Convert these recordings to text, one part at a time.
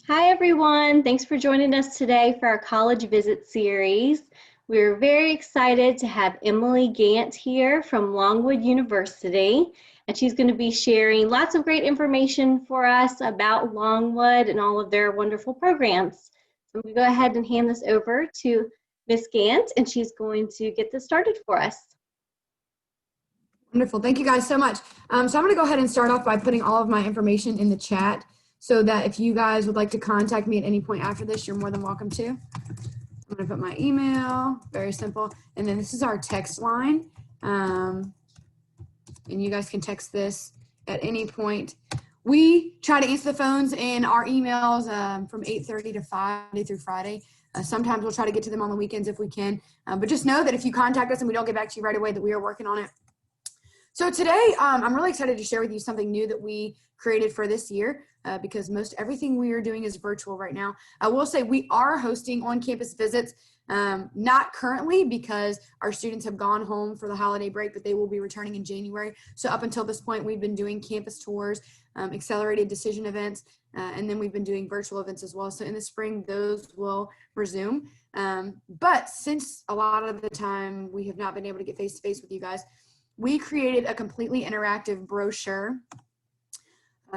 Hi everyone, thanks for joining us today for our college visit series. We're very excited to have Emily Gantt here from Longwood University, and she's going to be sharing lots of great information for us about Longwood and all of their wonderful programs. So I'm going to go ahead and hand this over to Ms. Gantt, and she's going to get this started for us. Wonderful, thank you guys so much. So I'm going to go ahead and start off by putting all of my information in the chat, so that if you guys would like to contact me at any point after this, you're more than welcome to. I'm going to put my email, very simple. And then this is our text line. And you guys can text this at any point. We try to answer the phones and our emails from 8:30 to 5, Monday through Friday. Sometimes we'll try to get to them on the weekends if we can. But just know that if you contact us and we don't get back to you right away, that we are working on it. So today, I'm really excited to share with you something new that we created for this year, because most everything we are doing is virtual right now. I will say we are hosting on-campus visits, not currently because our students have gone home for the holiday break, but they will be returning in January. So up until this point, we've been doing campus tours, accelerated decision events, and then we've been doing virtual events as well. So in the spring, those will resume. But since a lot of the time we have not been able to get face-to-face with you guys, we created a completely interactive brochure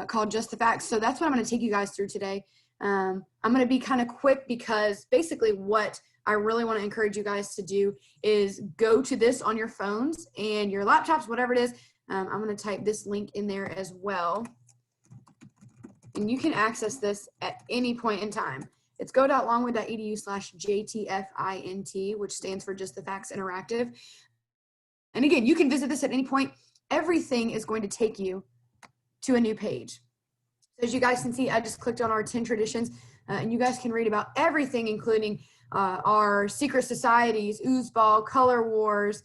called Just the Facts. So that's what I'm going to take you guys through today. I'm going to be kind of quick because basically what I really want to encourage you guys to do is go to this on your phones and your laptops, whatever it is. I'm going to type this link in there as well. And you can access this at any point in time. It's go.longwood.edu/jtfint, which stands for Just the Facts Interactive. And again, you can visit this at any point. Everything is going to take you to a new page. So as you guys can see, I just clicked on our 10 traditions, and you guys can read about everything, including our secret societies, oozball, color wars,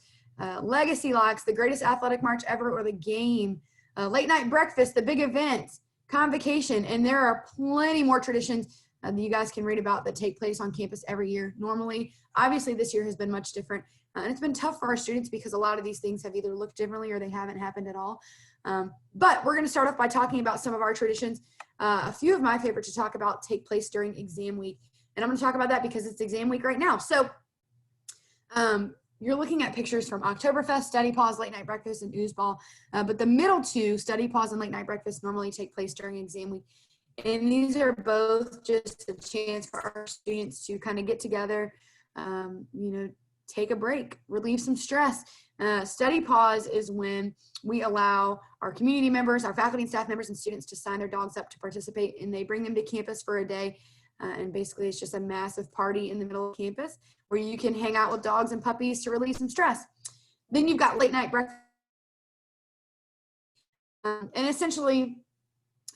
legacy locks, the greatest athletic march ever, or the game, late night breakfast, the big event, convocation, and there are plenty more traditions that you guys can read about that take place on campus every year. Normally, obviously this year has been much different. And it's been tough for our students because a lot of these things have either looked differently or they haven't happened at all. But we're going to start off by talking about some of our traditions. A few of my favorite to talk about take place during exam week. And I'm going to talk about that because it's exam week right now. So you're looking at pictures from Oktoberfest, Study Pause, Late Night Breakfast, and Oozball. But the middle two, Study Pause and Late Night Breakfast, normally take place during exam week. And these are both just a chance for our students to kind of get together, take a break, relieve some stress. Study Pause is when we allow our community members, our faculty and staff members, and students to sign their dogs up to participate, and they bring them to campus for a day. And basically it's just a massive party in the middle of campus where you can hang out with dogs and puppies to relieve some stress. Then you've got Late Night Breakfast. And essentially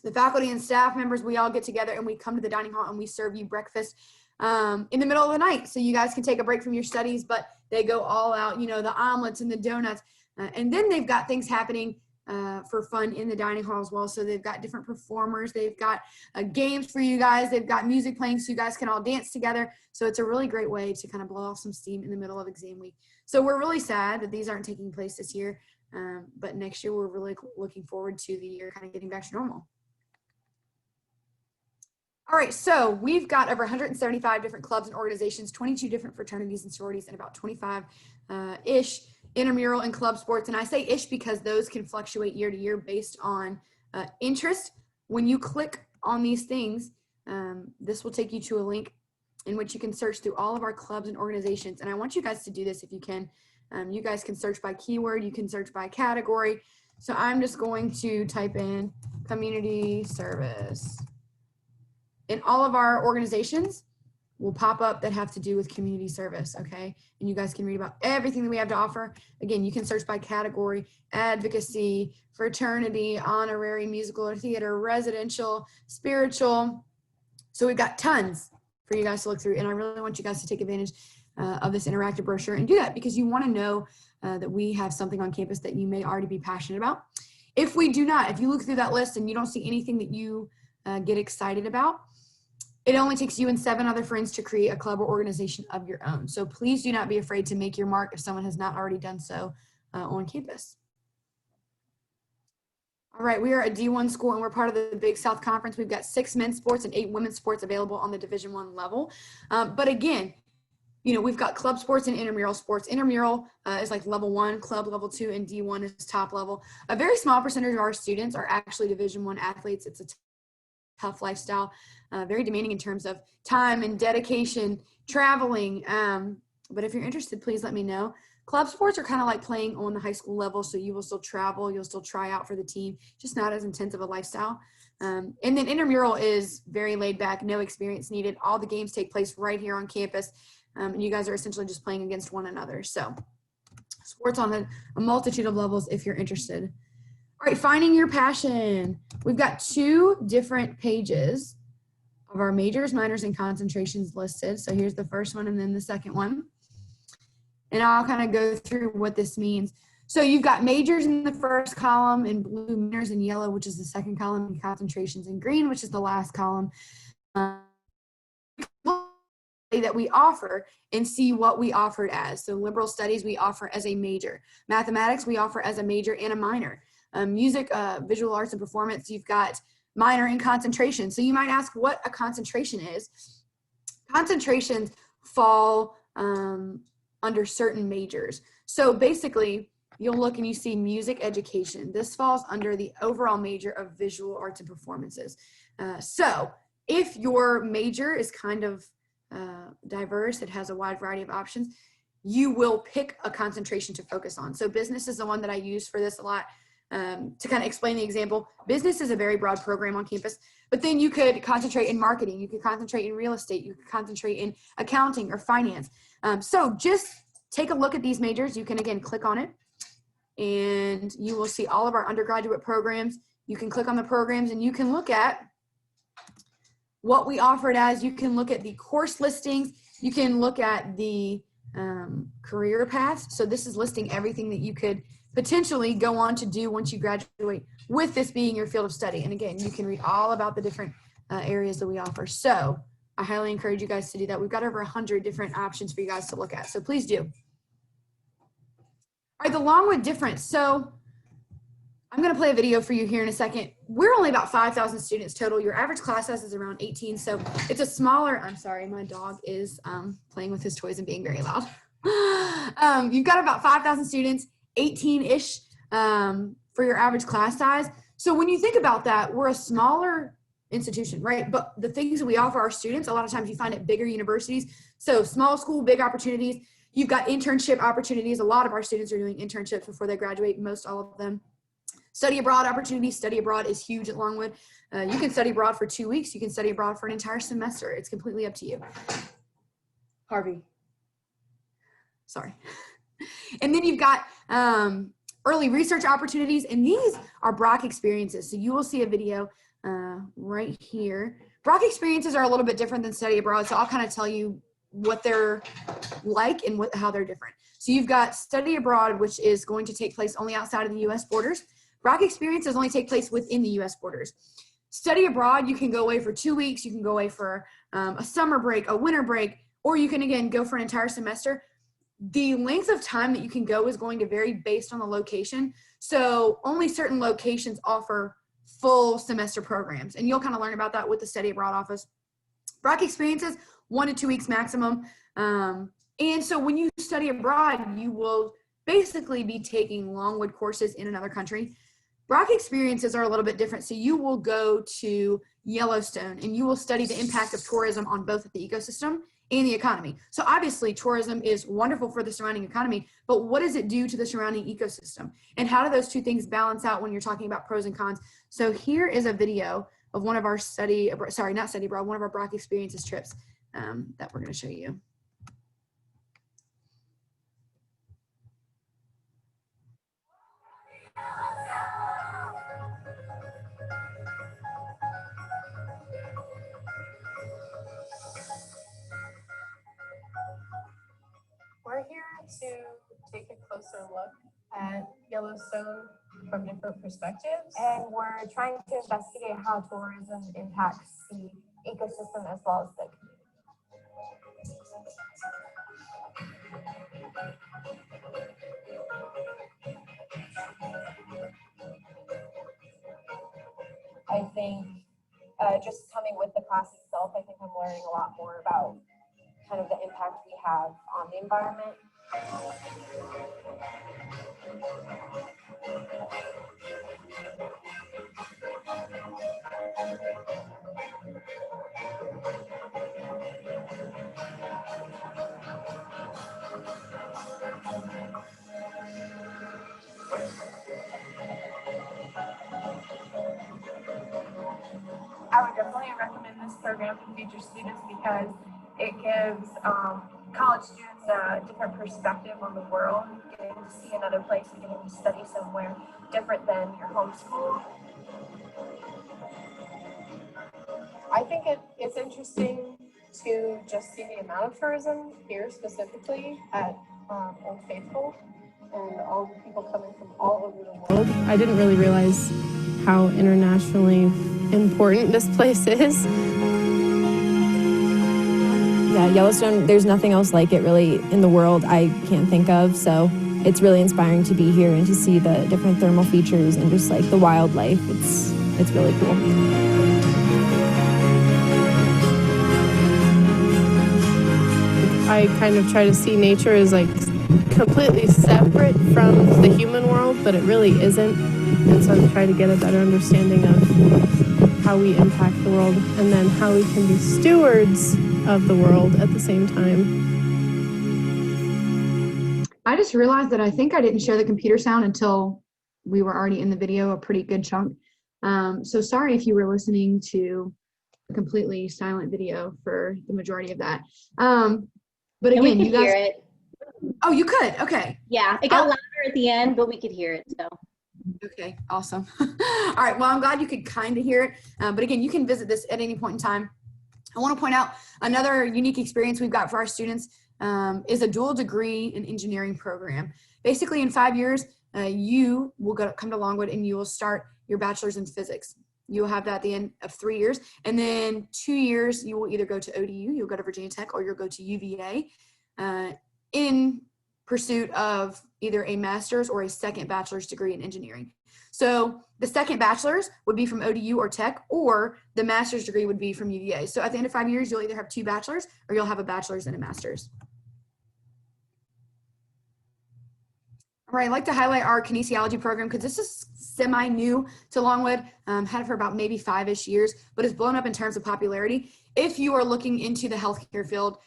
the faculty and staff members, we all get together and we come to the dining hall and we serve you breakfast in the middle of the night, so you guys can take a break from your studies, but they go all out, the omelets and the donuts, and then they've got things happening for fun in the dining hall as well. So they've got different performers, they've got games for you guys, they've got music playing so you guys can all dance together. So it's a really great way to kind of blow off some steam in the middle of exam week. So we're really sad that these aren't taking place this year, but next year we're really looking forward to the year kind of getting back to normal. All right, so we've got over 175 different clubs and organizations, 22 different fraternities and sororities, and about 25-ish intramural and club sports. And I say ish because those can fluctuate year to year based on interest. When you click on these things, this will take you to a link in which you can search through all of our clubs and organizations. And I want you guys to do this if you can. You guys can search by keyword, you can search by category. So I'm just going to type in community service. And all of our organizations will pop up that have to do with community service, okay? And you guys can read about everything that we have to offer. Again, you can search by category: advocacy, fraternity, honorary, musical or theater, residential, spiritual. So we've got tons for you guys to look through, and I really want you guys to take advantage of this interactive brochure and do that because you want to know that we have something on campus that you may already be passionate about. If we do not, if you look through that list and you don't see anything that you get excited about, it only takes you and 7 other friends to create a club or organization of your own. So please do not be afraid to make your mark if someone has not already done so on campus. All right, we are a D1 school and we're part of the Big South Conference. We've got 6 men's sports and 8 women's sports available on the Division I level. But again, you know, we've got club sports and intramural sports. Intramural is like level 1, club level 2, and D1 is top level. A very small percentage of our students are actually Division I athletes. It's a tough lifestyle, very demanding in terms of time and dedication, traveling. But if you're interested, please let me know. Club sports are kind of like playing on the high school level, so you will still travel, you'll still try out for the team, just not as intense of a lifestyle. And then intramural is very laid back, no experience needed. All the games take place right here on campus, and you guys are essentially just playing against one another. So sports on a multitude of levels if you're interested. All right, finding your passion. We've got 2 different pages of our majors, minors, and concentrations listed. So here's the first one and then the second one. And I'll kind of go through what this means. So you've got majors in the first column in blue, minors in yellow, which is the second column, and concentrations in green, which is the last column. That we offer and see what we offered as. So liberal studies we offer as a major. Mathematics we offer as a major and a minor. Music, visual arts, and performance, you've got minor and concentration. So you might ask what a concentration is. Concentrations fall under certain majors. So basically, you'll look and you see music education. This falls under the overall major of visual arts and performances. So if your major is kind of diverse, it has a wide variety of options, you will pick a concentration to focus on. So business is the one that I use for this a lot. To kind of explain the example, business is a very broad program on campus, but then you could concentrate in marketing, you could concentrate in real estate, you could concentrate in accounting or finance. So just take a look at these majors. You can again click on it and you will see all of our undergraduate programs. You can click on the programs and you can look at what we offered as. You can look at the course listings. You can look at the career paths. So this is listing everything that you could potentially go on to do once you graduate, with this being your field of study. And again, you can read all about the different areas that we offer. So I highly encourage you guys to do that. We've got over 100 different options for you guys to look at. So please do. All right, the Longwood difference. So I'm going to play a video for you here in a second. We're only about 5,000 students total. Your average class size is around 18. So it's a smaller, I'm sorry, my dog is playing with his toys and being very loud. You've got about 5,000 students, 18-ish for your average class size. So when you think about that, we're a smaller institution, right? But the things that we offer our students, a lot of times you find at bigger universities. So small school, big opportunities. You've got internship opportunities. A lot of our students are doing internships before they graduate, most all of them. Study abroad opportunities. Study abroad is huge at Longwood. You can study abroad for 2 weeks. You can study abroad for an entire semester. It's completely up to you. Harvey. Sorry. And then you've got early research opportunities, and these are Brock experiences. So you will see a video right here. Brock experiences are a little bit different than study abroad, so I'll kind of tell you what they're like and how they're different. So you've got study abroad, which is going to take place only outside of the U.S. borders. Brock experiences only take place within the U.S. borders. Study abroad, you can go away for 2 weeks, you can go away for a summer break, a winter break, or you can, again, go for an entire semester. The length of time that you can go is going to vary based on the location. So only certain locations offer full semester programs, and you'll kind of learn about that with the study abroad office. Brock experiences, 1 to 2 weeks maximum. And so when you study abroad, you will basically be taking Longwood courses in another country. Brock experiences are a little bit different. So you will go to Yellowstone and you will study the impact of tourism on both the ecosystem and the economy. So obviously tourism is wonderful for the surrounding economy, but what does it do to the surrounding ecosystem? And how do those two things balance out when you're talking about pros and cons? So here is a video of one of our one of our Brock experiences trips that we're going to show you. We're here to take a closer look at Yellowstone from different perspectives. And we're trying to investigate how tourism impacts the ecosystem as well as the community. think just coming with the class itself, I think I'm learning a lot more about kind of the impact we have on the environment. I would definitely recommend this program to future students because it gives college students a different perspective on the world, getting to see another place and getting to study somewhere different than your home school. I think it's interesting to just see the amount of tourism here specifically at Old Faithful and all the people coming from all over the world. I didn't really realize how internationally important this place is. Yeah, Yellowstone, there's nothing else like it really in the world I can't think of. So it's really inspiring to be here and to see the different thermal features and just like the wildlife. It's really cool. I kind of try to see nature as like completely separate from the human world, but it really isn't. And so I'm trying to get a better understanding of how we impact the world and then how we can be stewards of the world at the same time. I just realized that I think I didn't share the computer sound until we were already in the video, a pretty good chunk. So sorry if you were listening to a completely silent video for the majority of that. But And we again, could you guys. hear it. Oh, you could. Okay. Yeah, it got louder at the end, but we could hear it. So. Okay. Awesome. All right. Well, I'm glad you could kind of hear it. But again, you can visit this at any point in time. I want to point out another unique experience we've got for our students is a dual degree in engineering program. Basically, in 5 years, you will come to Longwood and you will start your bachelor's in physics. You will have that at the end of 3 years. And then 2 years, you will either go to ODU, you'll go to Virginia Tech, or you'll go to UVA in pursuit of either a master's or a second bachelor's degree in engineering. So the second bachelor's would be from ODU or Tech, or the master's degree would be from UVA. So at the end of 5 years, you'll either have 2 bachelors or you'll have a bachelor's and a master's. All right, I'd like to highlight our kinesiology program because this is semi-new to Longwood. Had it for about maybe 5-ish years, but it's blown up in terms of popularity. If you are looking into the healthcare field,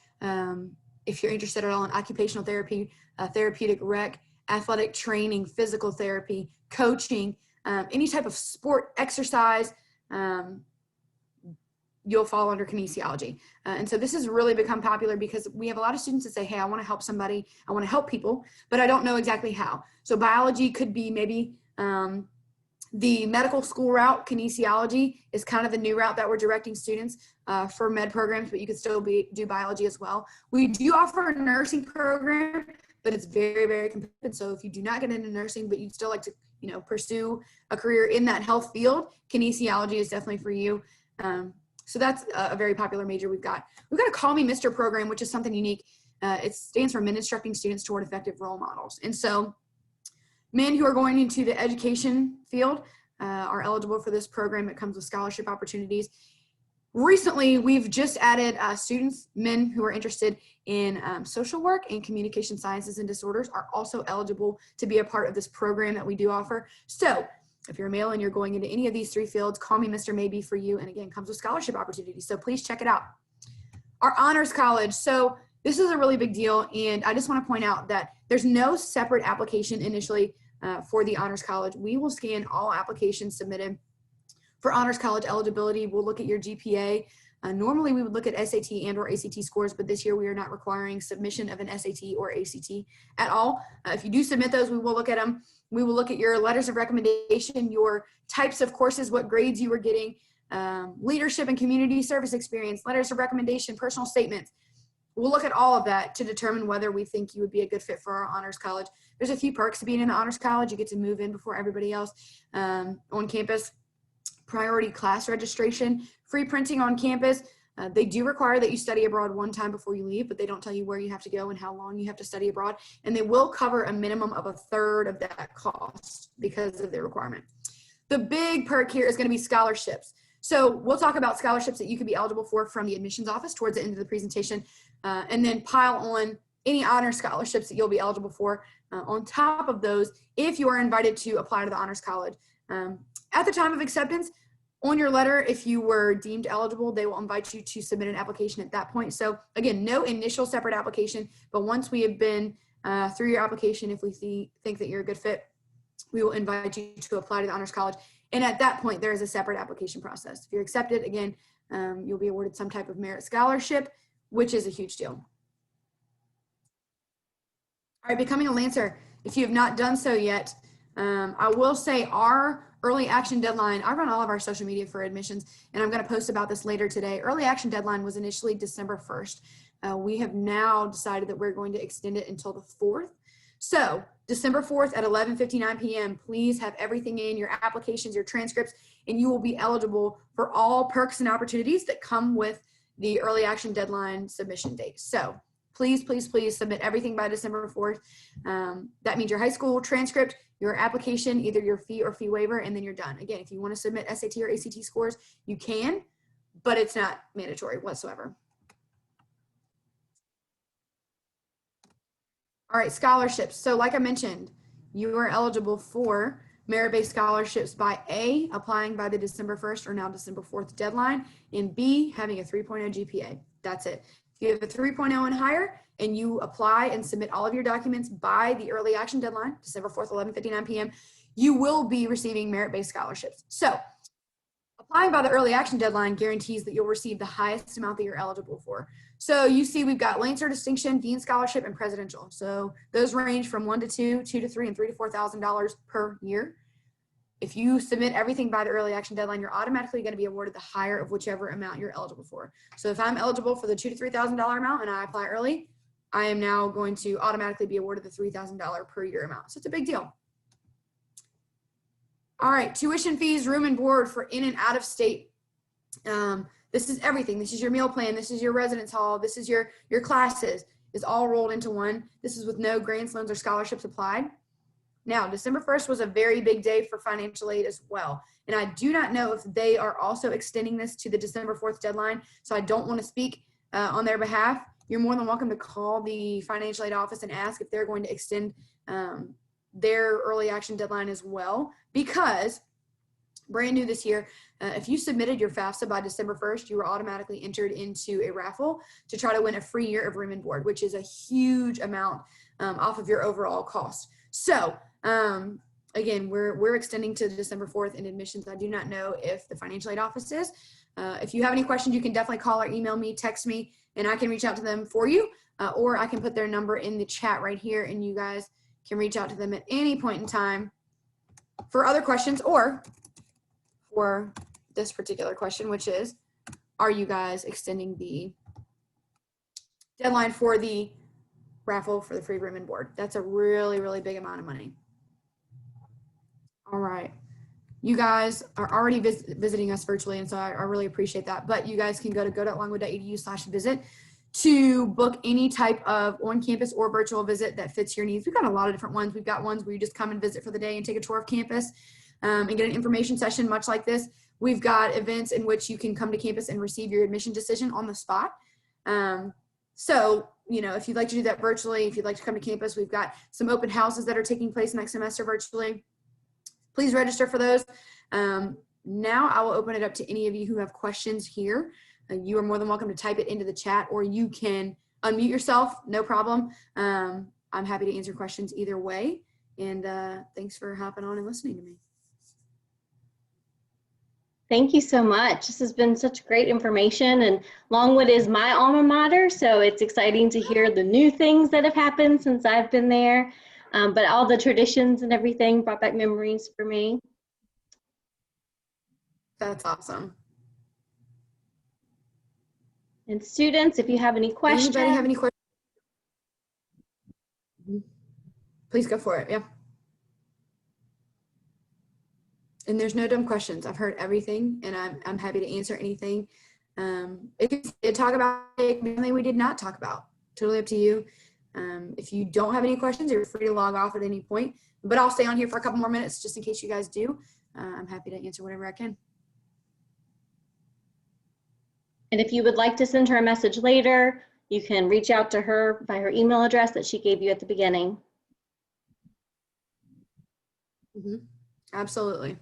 if you're interested at all in occupational therapy, therapeutic rec, athletic training, physical therapy, coaching, any type of sport exercise, you'll fall under kinesiology. And so this has really become popular because we have a lot of students that say, hey, I want to help somebody, I want to help people, but I don't know exactly how. So biology could be maybe the medical school route. Kinesiology is kind of the new route that we're directing students for med programs, but you could still do biology as well. We do offer a nursing program, but it's very, very competitive. So if you do not get into nursing, but you'd still like to, pursue a career in that health field, kinesiology is definitely for you. So that's a very popular major we've got. We've got a Call Me Mr. program, which is something unique. It stands for Men Instructing Students Toward Effective Role Models. And so men who are going into the education field are eligible for this program. It comes with scholarship opportunities. Recently, we've just added students, men who are interested in social work and communication sciences and disorders are also eligible to be a part of this program that we do offer. So if you're a male and you're going into any of these 3 fields, Call Me Mr. may be for you. And again, comes with scholarship opportunities. So please check it out. Our honors college. So this is a really big deal. And I just want to point out that there's no separate application initially for the honors college. We will scan all applications submitted for honors college eligibility. We'll look at your GPA. Normally we would look at SAT and or ACT scores, but this year we are not requiring submission of an SAT or ACT at all. If you do submit those, we will look at them. We will look at your letters of recommendation, your types of courses, what grades you were getting, leadership and community service experience, letters of recommendation, personal statements. We'll look at all of that to determine whether we think you would be a good fit for our honors college. There's a few perks to being in the honors college. You get to move in before everybody else on campus. Priority class registration, free printing on campus. They do require that you study abroad one time before you leave, but they don't tell you where you have to go and how long you have to study abroad. And they will cover a minimum of 1/3 of that cost because of the requirement. The big perk here is going to be scholarships. So we'll talk about scholarships that you could be eligible for from the admissions office towards the end of the presentation, and then pile on any honor scholarships that you'll be eligible for on top of those if you are invited to apply to the Honors College. At the time of acceptance, on your letter, if you were deemed eligible, they will invite you to submit an application at that point. So again, no initial separate application, but once we have been through your application, if we think that you're a good fit, we will invite you to apply to the Honors College. And at that point, there is a separate application process. If you're accepted, again, you'll be awarded some type of merit scholarship, which is a huge deal. All right, becoming a Lancer. If you have not done so yet, I will say our early action deadline, I run all of our social media for admissions, and I'm going to post about this later today. Early action deadline was initially December 1st. We have now decided that we're going to extend it until the 4th. So December 4th at 11:59 p.m., please have everything in, your applications, your transcripts, and you will be eligible for all perks and opportunities that come with the early action deadline submission date. So please, please, please submit everything by December 4th. That means your high school transcript, your application, either your fee or fee waiver, and then you're done. Again, if you want to submit SAT or ACT scores, you can, but it's not mandatory whatsoever. All right, scholarships. So like I mentioned, you are eligible for merit-based scholarships by A, applying by the December 1st or now December 4th deadline, and B, having a 3.0 GPA. That's it. If you have a 3.0 and higher and you apply and submit all of your documents by the early action deadline, December 4th, 11:59 p.m., you will be receiving merit-based scholarships. So applying by the early action deadline guarantees that you'll receive the highest amount that you're eligible for. So you see we've got Lancer Distinction, Dean Scholarship, and Presidential. So those range from 1 to 2, 2 to 3, and $3,000 to $4,000 per year. If you submit everything by the early action deadline, you're automatically going to be awarded the higher of whichever amount you're eligible for. So if I'm eligible for the $2,000 to $3,000 amount and I apply early, I am now going to automatically be awarded the $3,000 per year amount. So it's a big deal. All right, tuition fees, room and board for in and out of state. This is everything. This is your meal plan. This is your residence hall. This is your classes. It's all rolled into one. This is with no grants, loans, or scholarships applied. Now, December 1st was a very big day for financial aid as well. And I do not know if they are also extending this to the December 4th deadline. So I don't want to speak on their behalf. You're more than welcome to call the financial aid office and ask if they're going to extend their early action deadline as well, because brand new this year, if you submitted your FAFSA by December 1st, you were automatically entered into a raffle to try to win a free year of room and board, which is a huge amount off of your overall cost. So again, we're extending to December 4th in admissions. I do not know if the financial aid office is. If you have any questions, you can definitely call or email me, text me, and I can reach out to them for you, or I can put their number in the chat right here, and you guys can reach out to them at any point in time for other questions, or for this particular question, which is, are you guys extending the deadline for the raffle for the free room and board? That's a really, really big amount of money. All right. You guys are already visiting us virtually, and so I really appreciate that. But you guys can go to go.longwood.edu/visit to book any type of on-campus or virtual visit that fits your needs. We've got a lot of different ones. We've got ones where you just come and visit for the day and take a tour of campus and get an information session much like this. We've got events in which you can come to campus and receive your admission decision on the spot. So, you know, if you'd like to do that virtually, if you'd like to come to campus, we've got some open houses that are taking place next semester virtually. Please register for those. Now I will open it up to any of you who have questions here. You are more than welcome to type it into the chat, or you can unmute yourself, no problem. I'm happy to answer questions either way. And thanks for hopping on and listening to me. Thank you so much. This has been such great information, and Longwood is my alma mater, so it's exciting to hear the new things that have happened since I've been there. But all the traditions and everything brought back memories for me. That's awesome. And students, if you have any questions. Anybody have any questions? Please go for it, yeah. And there's no dumb questions. I've heard everything, and I'm happy to answer anything. If you did talk about anything we did not talk about, totally up to you. If you don't have any questions, you're free to log off at any point, but I'll stay on here for a couple more minutes just in case you guys do. I'm happy to answer whatever I can. And if you would like to send her a message later, you can reach out to her by her email address that she gave you at the beginning. Absolutely.